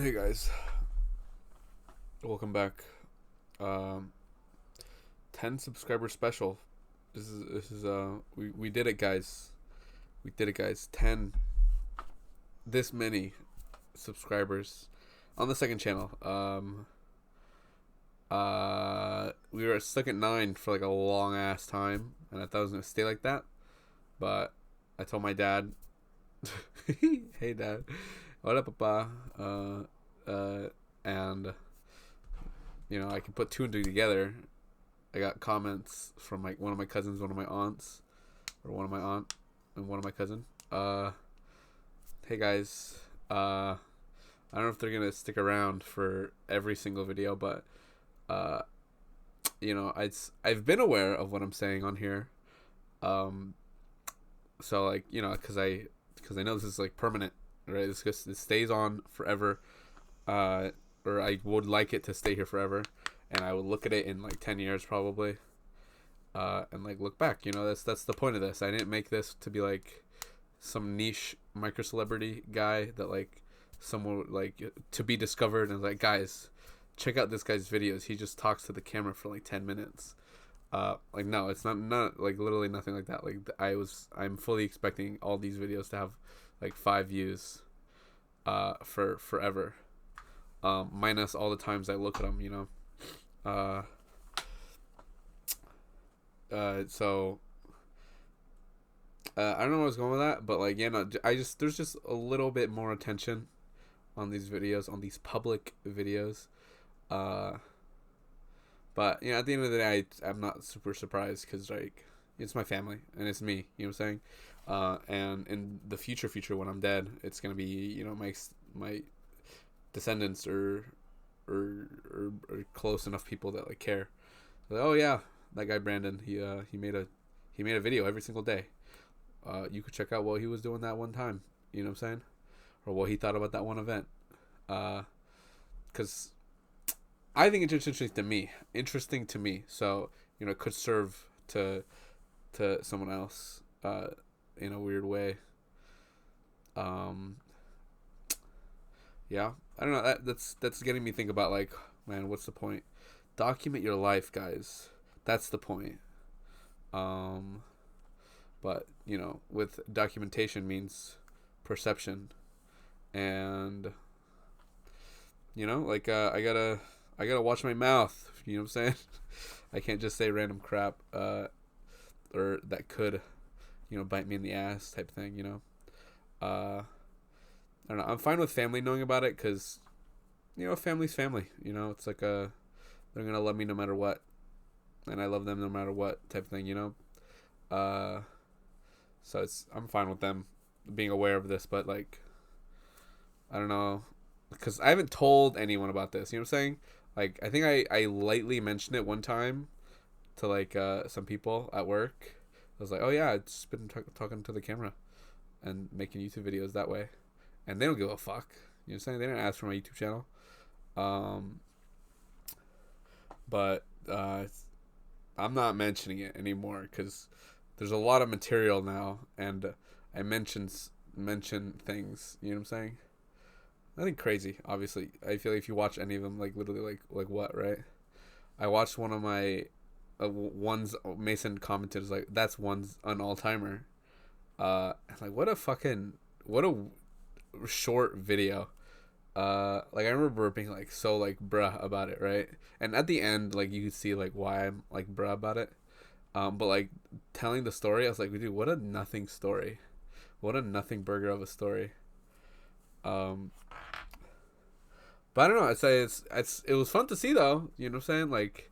Hey guys, welcome back. Um, 10 subscriber special. We did it, guys. We did it, guys. 10, this many subscribers on the second channel. We were stuck at 9 for like a long ass time, and I thought it was gonna stay like that. But I told my dad, "Hey dad, what up, papa?" And I can put two and two together. I got comments from like one of my cousins, one of my aunts, or one of my aunt and one of my cousin. Hey guys. I don't know if they're gonna stick around for every single video, but uh, I've been aware of what I'm saying on here. Um, so like because I know this is like permanent, right? This stays on forever. Uh, or I would like it to stay here forever, and I would look at it in like 10 years probably. And like look back. That's the point of this. I didn't make this to be like some niche micro celebrity guy that like someone would, like, to be discovered and like, guys, check out this guy's videos. He just talks to the camera for like 10 minutes. Like, no, it's not like literally nothing like that. Like I'm fully expecting all these videos to have like 5 views for forever. Minus all the times I look at them. Uh, so I don't know where I was going with that, but like, yeah, no, there's just a little bit more attention on these videos, on these public videos. Uh, but at the end of the day, I'm not super surprised because like it's my family and it's me. You know what I'm saying? And in the future when I'm dead, it's gonna be my descendants or close enough people that like care. Like, oh yeah, that guy Brandon, he made a video every single day. You could check out what he was doing that one time. You know what I'm saying? Or what he thought about that one event. Because I think it's interesting to me. So it could serve to someone else in a weird way. Um, yeah, I don't know. That's getting me think about like, man, what's the point? Document your life, guys. That's the point. Um, but with documentation means perception, and like I gotta watch my mouth. You know what I'm saying? I can't just say random crap, or that could, bite me in the ass type thing. I don't know. I'm fine with family knowing about it because, family's family. It's like they're gonna love me no matter what, and I love them no matter what type thing. Uh, so I'm fine with them being aware of this, but like, I don't know, because I haven't told anyone about this. You know what I'm saying? Like, I think I lightly mentioned it one time to like some people at work. I was like, oh yeah, I've just been talking to the camera and making YouTube videos that way, and they don't give a fuck. You know what I'm saying? They didn't ask for my YouTube channel. Um, but I'm not mentioning it anymore because there's a lot of material now, and I mention things. You know what I'm saying? Nothing crazy, obviously. I feel like if you watch any of them, like literally, like what, right? I watched one of my one's Mason commented like that's one's an all timer. Like what a short video. Like I remember being like so like bruh about it, right? And at the end, like you could see like why I'm like bruh about it. But like telling the story, I was like, dude, what a nothing story, what a nothing burger of a story. Um, but I don't know. It was fun to see though. You know what I'm saying? Like,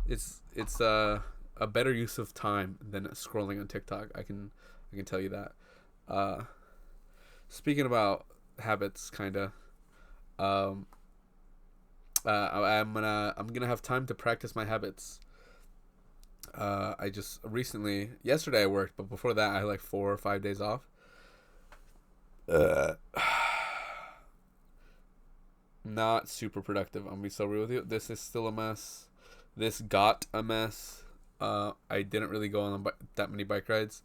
it's a better use of time than scrolling on TikTok. I can tell you that. Uh, Speaking about habits, kinda. Um, I'm gonna have time to practice my habits. I just recently yesterday I worked, but before that I had like 4 or 5 days off. Uh, Not super productive. I'm gonna be so real with you. This is still a mess. This got a mess. I didn't really go on that many bike rides.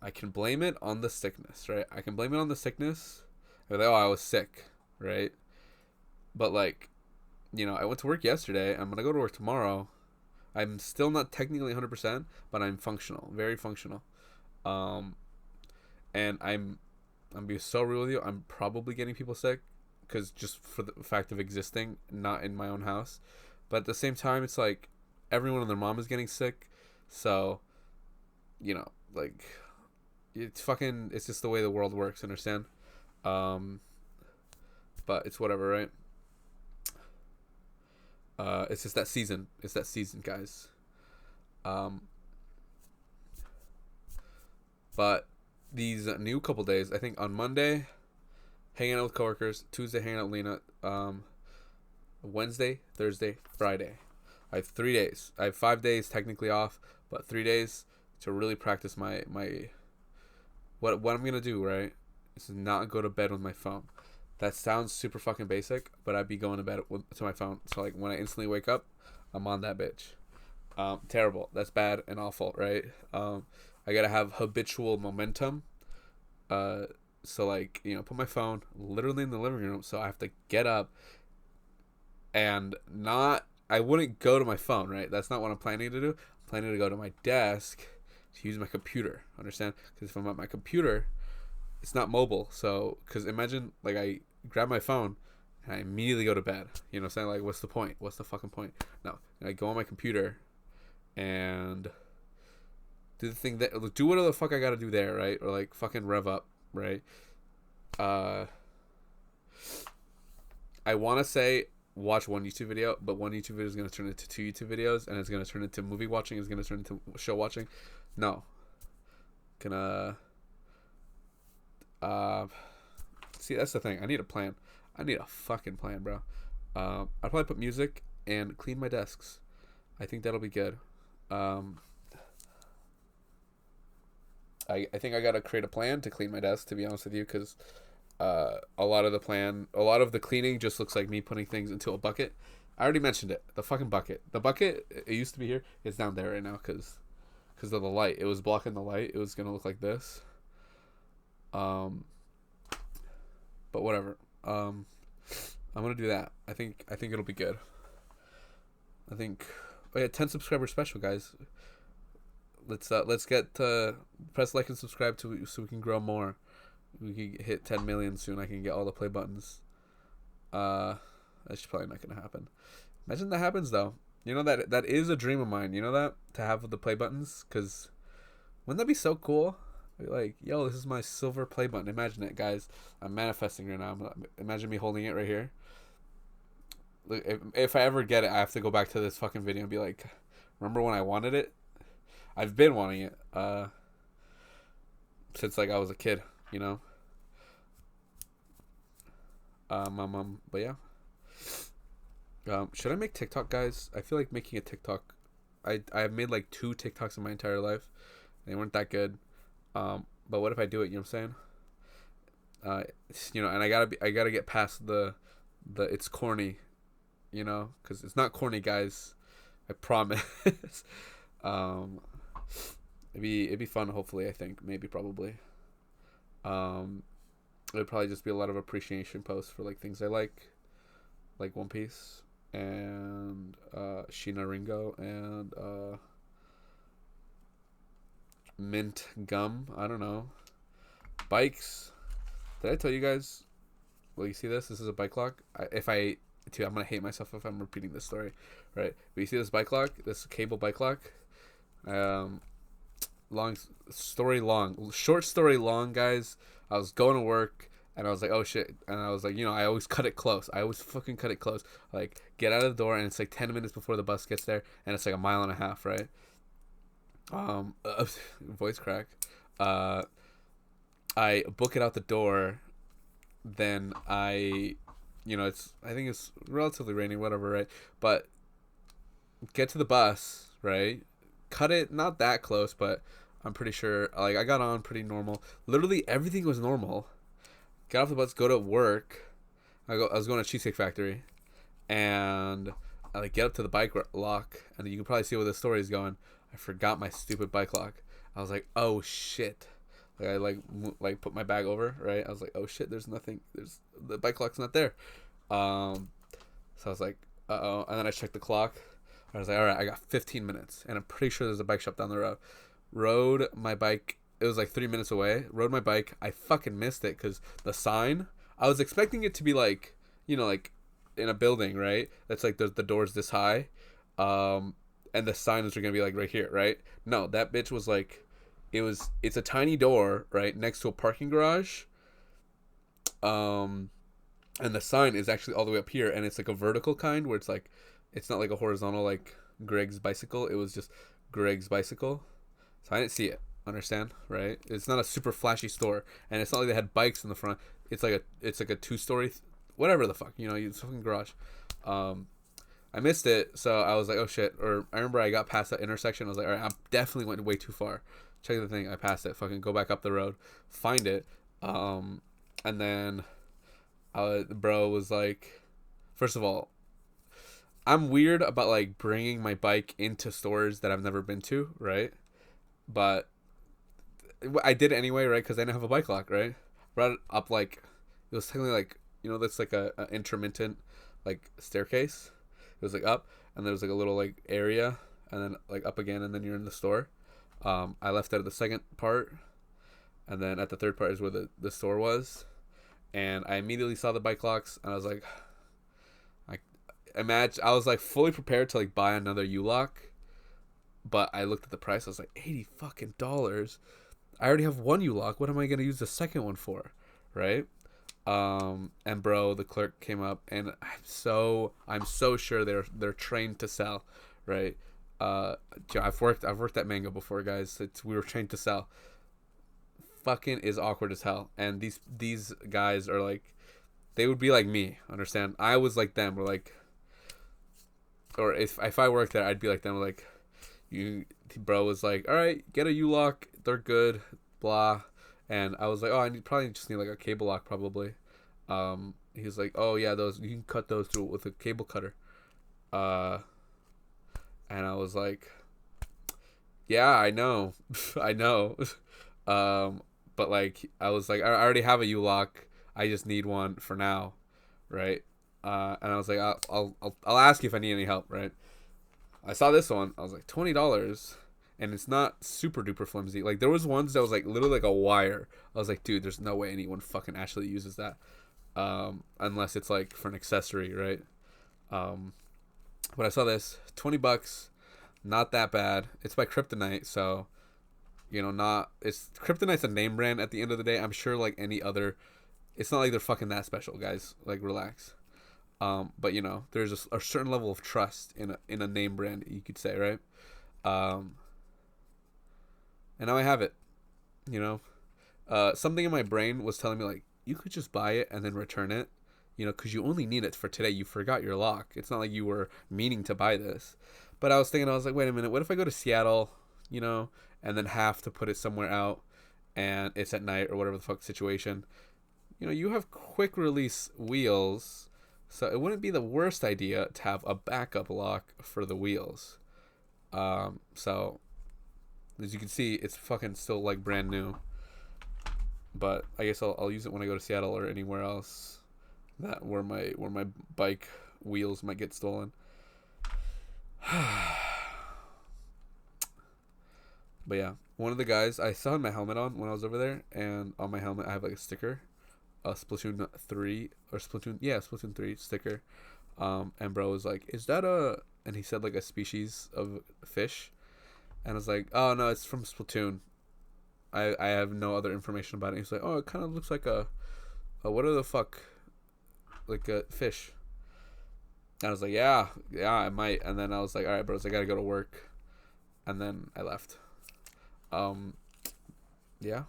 I can blame it on the sickness, right? I can blame it on the sickness. Like, oh, I was sick, right? But like, I went to work yesterday. I'm gonna go to work tomorrow. I'm still not technically 100%, but I'm functional, very functional. Um, and I'm being so real with you. I'm probably getting people sick, because just for the fact of existing, not in my own house. But at the same time, it's like everyone and their mom is getting sick, so like it's just the way the world works. Understand? Um, but it's whatever, right? It's just that season. It's that season, guys. Um, but these new couple days, I think on Monday, hanging out with coworkers. Tuesday, hanging out with Lena. Wednesday, Thursday, Friday. I have 3 days. I have 5 days technically off, but 3 days to really practice my what I'm gonna do. Right, is not go to bed with my phone. That sounds super fucking basic, but I'd be going to bed to my phone. So like when I instantly wake up, I'm on that bitch. Terrible. That's bad and awful, right? I gotta have habitual momentum. Uh, so like put my phone literally in the living room. So I have to get up and not. I wouldn't go to my phone, right? That's not what I'm planning to do. I'm planning to go to my desk to use my computer. Understand? Because if I'm at my computer, it's not mobile. So, because imagine like I grab my phone and I immediately go to bed. You know what I'm saying? Like, what's the point? What's the fucking point? No, I go on my computer and do the thing that do whatever the fuck I gotta do there, right? Or like fucking rev up, right? Uh, I want to say watch one YouTube video, but one YouTube video is gonna turn into two YouTube videos, and it's gonna turn into movie watching. It's gonna turn into show watching. No, gonna see, that's the thing. I need a plan. I need a fucking plan, bro. I'll probably put music and clean my desks. I think that'll be good. Um, I think I gotta create a plan to clean my desk. To be honest with you, because a lot of the cleaning just looks like me putting things into a bucket. I already mentioned it. The fucking bucket. The bucket. It used to be here. It's down there right now because of the light. It was blocking the light. It was gonna look like this. Um, but whatever. I'm gonna do that. I think it'll be good. I think. Oh yeah, 10 subscriber special, guys. Let's get press like and subscribe to so we can grow more. We can hit 10 million soon. I can get all the play buttons. That's probably not gonna happen. Imagine that happens though. That is a dream of mine. You know that, to have the play buttons, because wouldn't that be so cool? Like, yo, this is my silver play button. Imagine it, guys. I'm manifesting right now. Imagine me holding it right here. Look, if I ever get it, I have to go back to this fucking video and be like, remember when I wanted it? I've been wanting it since like I was a kid, you know. But yeah. Should I make TikTok, guys? I feel like making a TikTok. I've made like 2 TikToks in my entire life. They weren't that good. But what if I do it? You know what I'm saying? And I gotta get past the it's corny, because it's not corny, guys. I promise. um, it'd be fun. Hopefully, I think maybe probably. It would probably just be a lot of appreciation posts for like things I like One Piece and Shina Ringo and mint gum. I don't know. Bikes. Did I tell you guys? Well, you see this? This is a bike lock. I'm gonna hate myself if I'm repeating this story, right? But you see this bike lock, this cable bike lock. Short story long, guys. I was going to work and I was like, oh shit, and I was like, I always cut it close. I always fucking cut it close. Like, get out of the door and it's like 10 minutes before the bus gets there, and it's like a mile and a half, right? Voice crack. I book it out the door. Then I think it's relatively rainy, whatever, right? But get to the bus, right? Cut it not that close, but I'm pretty sure like I got on pretty normal. Literally everything was normal. Get off the bus, go to work. I was going to Cheesecake Factory, and I like get up to the bike lock, and you can probably see where the story is going. I forgot my stupid bike lock. I was like, oh shit. Like I put my bag over, right? I was like, oh shit, there's nothing. The bike lock's not there. So I was like, uh oh. And then I checked the clock. I was like, all right, I got 15 minutes, and I'm pretty sure there's a bike shop down the road. Rode my bike. It was like 3 minutes away. Rode my bike. I fucking missed it because the sign. I was expecting it to be like, like in a building, right? That's like the doors this high, and the signs are gonna be like right here, right? No, that bitch was like, it's a tiny door right next to a parking garage, um, and the sign is actually all the way up here, and it's like a vertical kind where it's like, it's not like a horizontal like Greg's bicycle. It was just Greg's bicycle, so I didn't see it. Understand, right? It's not a super flashy store, and it's not like they had bikes in the front. It's like a 2-story, whatever the fuck, it's fucking garage. I missed it, so I was like, oh shit. Or I remember I got past that intersection. I was like, all right, I definitely went way too far. Check the thing. I passed it. Fucking go back up the road, find it, and then the bro was like, first of all, I'm weird about like bringing my bike into stores that I've never been to, right? But I did it anyway, right? Because I didn't have a bike lock, right? Brought it up like, it was technically like, that's like a intermittent like staircase. It was like up, and there was like a little like area, and then like up again, and then you're in the store. I left at the second part, and then at the third part is where the store was, and I immediately saw the bike locks, and I was like, I was like fully prepared to like buy another U-lock, but I looked at the price. I was like, $80 fucking dollars. I already have one U-lock. What am I gonna use the second one for, right? And bro, the clerk came up, and I'm so sure they're trained to sell, right? I've worked at Mango before, guys. We were trained to sell. Fucking is awkward as hell, and these guys are like, they would be like me. Understand? I was like them. We're like, or if I worked there, I'd be like them. Like, bro was like, all right, get a U-lock. They're good. Blah. And I was like, oh, probably just need like a cable lock probably. He was like, oh yeah, those you can cut those through with a cable cutter. And I was like, yeah, I know, I know. But like I was like, I already have a U-lock. I just need one for now, right? And I was like, I'll ask you if I need any help, right? I saw this one. I was like, $20. And it's not super duper flimsy. Like there was ones that was like literally like a wire. I was like, dude, there's no way anyone fucking actually uses that, unless it's like for an accessory, right? But I saw this, $20, not that bad. It's by Kryptonite, so it's Kryptonite's a name brand at the end of the day. I'm sure like any other, it's not like they're fucking that special, guys. Like relax. But there's a certain level of trust in a name brand, you could say, right? And now I have it, something in my brain was telling me like, you could just buy it and then return it, because you only need it for today. You forgot your lock. It's not like you were meaning to buy this. But I was like, wait a minute, what if I go to Seattle, and then have to put it somewhere out, and it's at night or whatever the fuck situation. You have quick release wheels, so it wouldn't be the worst idea to have a backup lock for the wheels. So as you can see, it's fucking still like brand new. But I guess I'll use it when I go to Seattle or anywhere else where my bike wheels might get stolen. But yeah, one of the guys, I still had my helmet on when I was over there, and on my helmet I have like a sticker, a Splatoon 3 or Splatoon 3 sticker. And bro was like, is that and he said like a species of fish. And I was like, oh no, it's from Splatoon. I have no other information about it. He's like, oh, it kind of looks like a what the fuck, like a fish. And I was like, yeah, I might. And then I was like, all right, bros, I gotta go to work. And then I left. Yeah.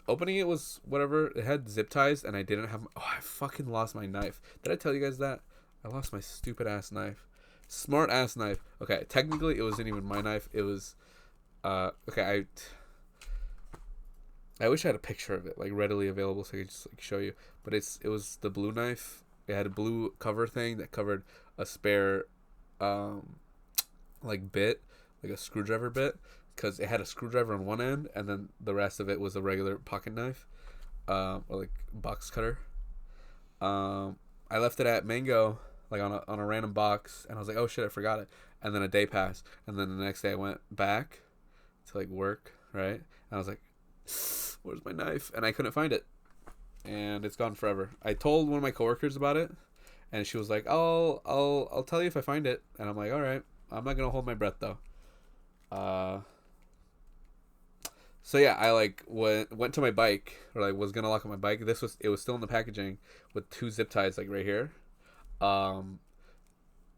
Opening it was whatever. It had zip ties, and I didn't have. I fucking lost my knife. Did I tell you guys that? I lost my stupid ass knife. Smart ass knife. Okay, technically it wasn't even my knife. It was okay, I wish I had a picture of it like readily available so I could just like show you. But it was the blue knife. It had a blue cover thing that covered a spare like bit, like a screwdriver bit, because it had a screwdriver on one end and then the rest of it was a regular pocket knife, or like box cutter. I left it at Mango, like on a random box, and I was like, oh shit, I forgot it. And then a day passed, and then the next day I went back to like work, right? And I was like, where's my knife? And I couldn't find it, and it's gone forever. I told one of my coworkers about it, and she was like, I'll tell you if I find it. And I'm like, all right, I'm not gonna hold my breath though. Uh, so yeah, I like went to my bike, or like was gonna lock up my bike. It was still in the packaging with two zip ties like right here. Um,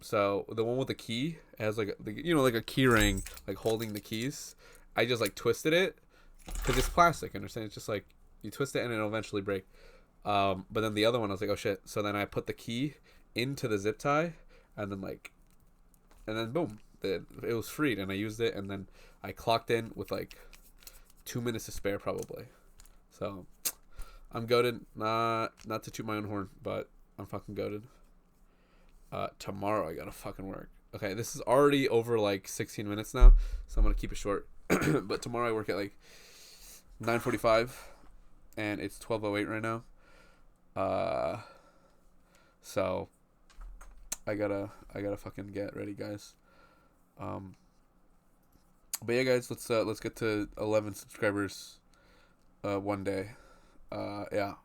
so the one with the key has like like a key ring like holding the keys. I just like twisted it because it's plastic. Understand? It's just like you twist it and it'll eventually break. But then the other one, I was like, oh shit. So then I put the key into the zip tie, and then boom, it was freed, and I used it, and then I clocked in with like 2 minutes to spare probably. So I'm goated. Not to toot my own horn, but I'm fucking goated. Tomorrow I gotta fucking work. Okay, this is already over like 16 minutes now, so I'm gonna keep it short. But tomorrow I work at like 9:45, and it's 12:08 right now. So I gotta fucking get ready, guys. But yeah, guys, let's get to 11 subscribers, one day. Yeah.